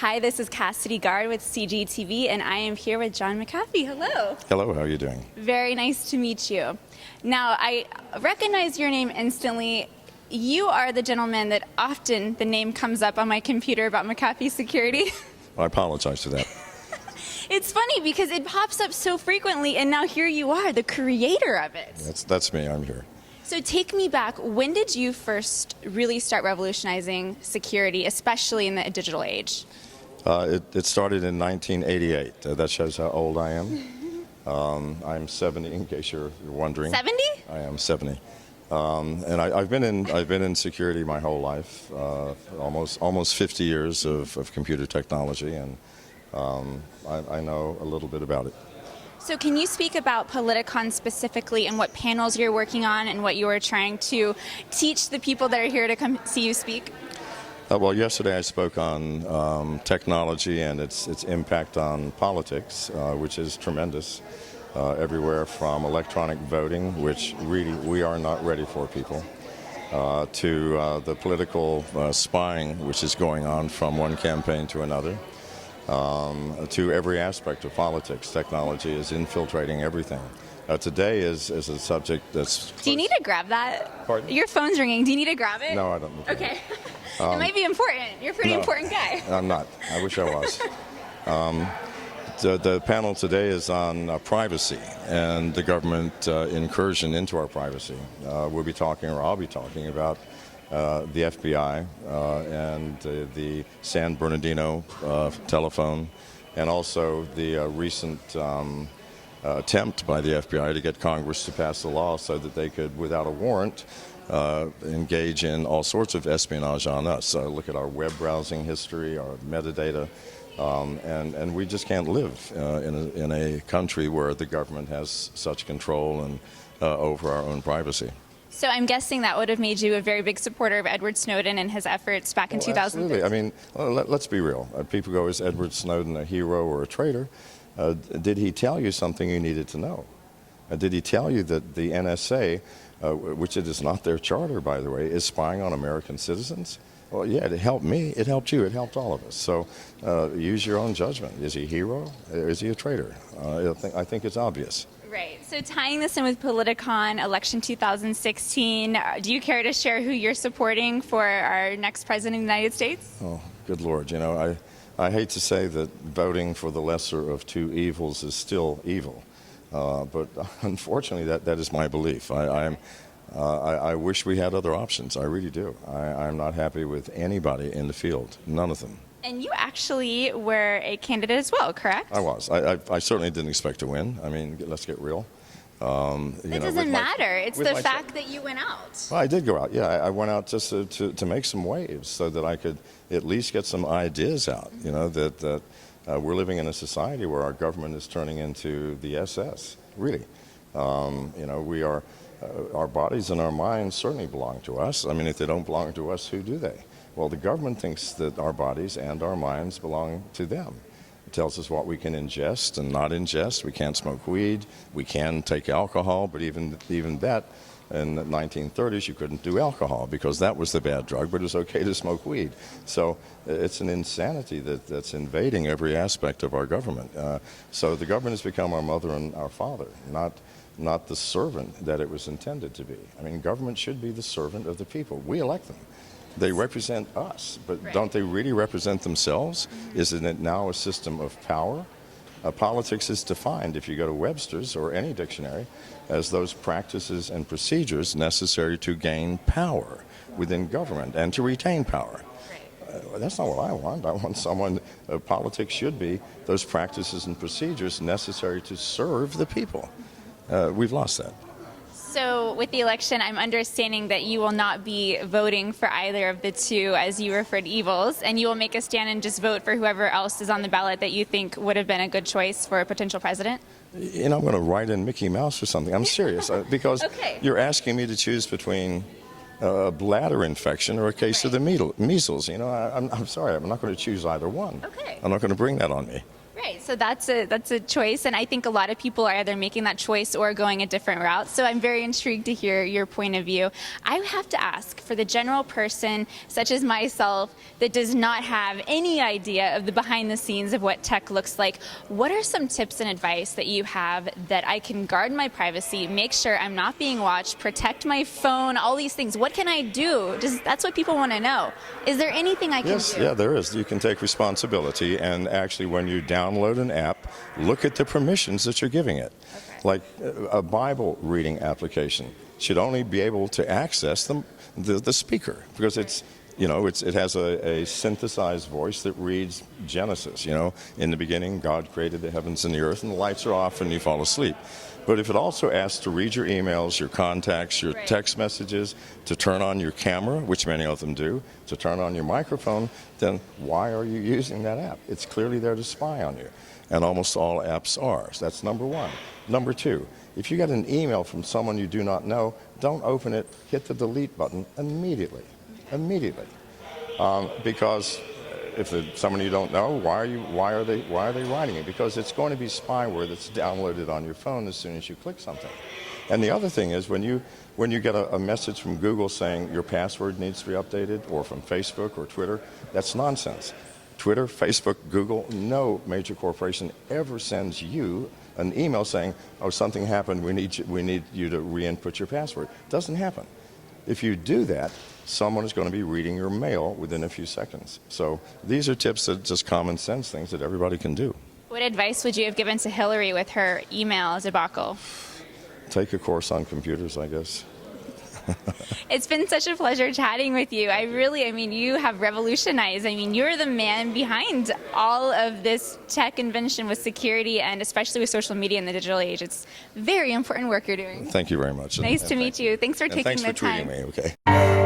Hi, this is Cassidy Gard with CiGi TV, and I am here with John McAfee. Hello. Hello, how are you doing? Very nice to meet you. Now, I recognize your name instantly. You are the gentleman that often the name comes up on my computer about McAfee Security. I apologize for that. It's funny because it pops up so frequently, and now here you are, the creator of it. That's me, I'm here. So take me back. When did you first really start revolutionizing security, especially in the digital age? It started in 1988. That shows how old I am. I'm 70, in case you're wondering. 70? I am 70. And I've been in security my whole life, almost 50 years of computer technology, and I know a little bit about it. So can you speak about Politicon specifically and what panels you're working on and what you are trying to teach the people that are here to come see you speak? Well, yesterday I spoke on technology and its impact on politics, which is tremendous, everywhere from electronic voting, which really we are not ready for, people, to the political spying which is going on from one campaign to another. To every aspect of politics. Technology is infiltrating everything. Today is a subject that's... Do you need to grab that? Pardon? Your phone's ringing. Do you need to grab it? No, I don't need to. Okay. It might be important. You're a pretty important guy. I'm not. I wish I was. The panel today is on privacy and the government incursion into our privacy. We'll be talking, or I'll be talking, about the FBI and the San Bernardino telephone, and also the recent attempt by the FBI to get Congress to pass a law so that they could, without a warrant, engage in all sorts of espionage on us. Look at our web browsing history, our metadata, and we just can't live in a country where the government has such control and over our own privacy. So I'm guessing that would have made you a very big supporter of Edward Snowden and his efforts back in 2013. Absolutely. I mean, let's be real. People go, is Edward Snowden a hero or a traitor? Did he tell you something you needed to know? Did he tell you that the NSA, which it is not their charter, by the way, is spying on American citizens? Well, yeah, it helped me. It helped you. It helped all of us. So use your own judgment. Is he a hero? Or is he a traitor? I think it's obvious. Right. So tying this in with Politicon, election 2016, do you care to share who you're supporting for our next president of the United States? Oh, good Lord. You know, I hate to say that voting for the lesser of two evils is still evil. But unfortunately, that is my belief. I wish we had other options. I really do. I'm not happy with anybody in the field. None of them. And you actually were a candidate as well, correct? I was. I certainly didn't expect to win. I mean, let's get real. It doesn't matter. It's the fact that you went out. Well, I did go out. Yeah, I went out just to make some waves so that I could at least get some ideas out. You know, that we're living in a society where our government is turning into the SS. Really. You know, we are. Our bodies and our minds certainly belong to us. I mean, if they don't belong to us, who do they? Well, the government thinks that our bodies and our minds belong to them. It tells us what we can ingest and not ingest. We can't smoke weed. We can take alcohol, but even that, in the 1930s, you couldn't do alcohol because that was the bad drug, but it was okay to smoke weed. So it's an insanity that's invading every aspect of our government. So the government has become our mother and our father, not the servant that it was intended to be. I mean, government should be the servant of the people. We elect them. They represent us, but right. Don't they really represent themselves? Mm-hmm. Isn't it now a system of power? Politics is defined, if you go to Webster's or any dictionary, as those practices and procedures necessary to gain power within government and to retain power. Right. That's not what I want. I want someone, politics should be those practices and procedures necessary to serve the people. We've lost that. So with the election, I'm understanding that you will not be voting for either of the two, as you referred evils, and you will make a stand and just vote for whoever else is on the ballot that you think would have been a good choice for a potential president? You know, I'm going to write in Mickey Mouse or something. I'm serious, because okay. You're asking me to choose between a bladder infection or a case right. of the measles. You know, I'm sorry, I'm not going to choose either one. Okay. I'm not going to bring that on me. Right. Right, so that's a choice, and I think a lot of people are either making that choice or going a different route. So I'm very intrigued to hear your point of view. I have to ask, for the general person, such as myself, that does not have any idea of the behind the scenes of what tech looks like, what are some tips and advice that you have that I can guard my privacy, make sure I'm not being watched, protect my phone, all these things? What can I do? That's what people want to know. Is there anything I can do? Yes, yeah, there is. You can take responsibility, and actually when you download an app, look at the permissions that you're giving it. Okay. Like a Bible reading application should only be able to access the speaker, because it has a synthesized voice that reads Genesis. In the beginning, God created the heavens and the earth, and the lights are off and you fall asleep. But if it also asks to read your emails, your contacts, your text messages, to turn on your camera, which many of them do, to turn on your microphone, then why are you using that app? It's clearly there to spy on you. And almost all apps are. So that's number one. Number two, if you get an email from someone you do not know, don't open it, hit the delete button immediately. Immediately. Because if it's someone you don't know, why are they writing it? Because it's going to be spyware that's downloaded on your phone as soon as you click something. And the other thing is when you get a message from Google saying your password needs to be updated, or from Facebook or Twitter, that's nonsense. Twitter, Facebook, Google, no major corporation ever sends you an email saying, oh, something happened, we need you to re-input your password. Doesn't happen. If you do that, someone is going to be reading your mail within a few seconds. So these are tips that just common sense things that everybody can do. What advice would you have given to Hillary with her email debacle? Take a course on computers, I guess. It's been such a pleasure chatting with you. You have revolutionized. You're the man behind all of this tech invention with security, and especially with social media in the digital age. It's very important work you're doing. Thank you very much. Nice to meet you. Thanks for taking the time. Thanks for treating me, okay.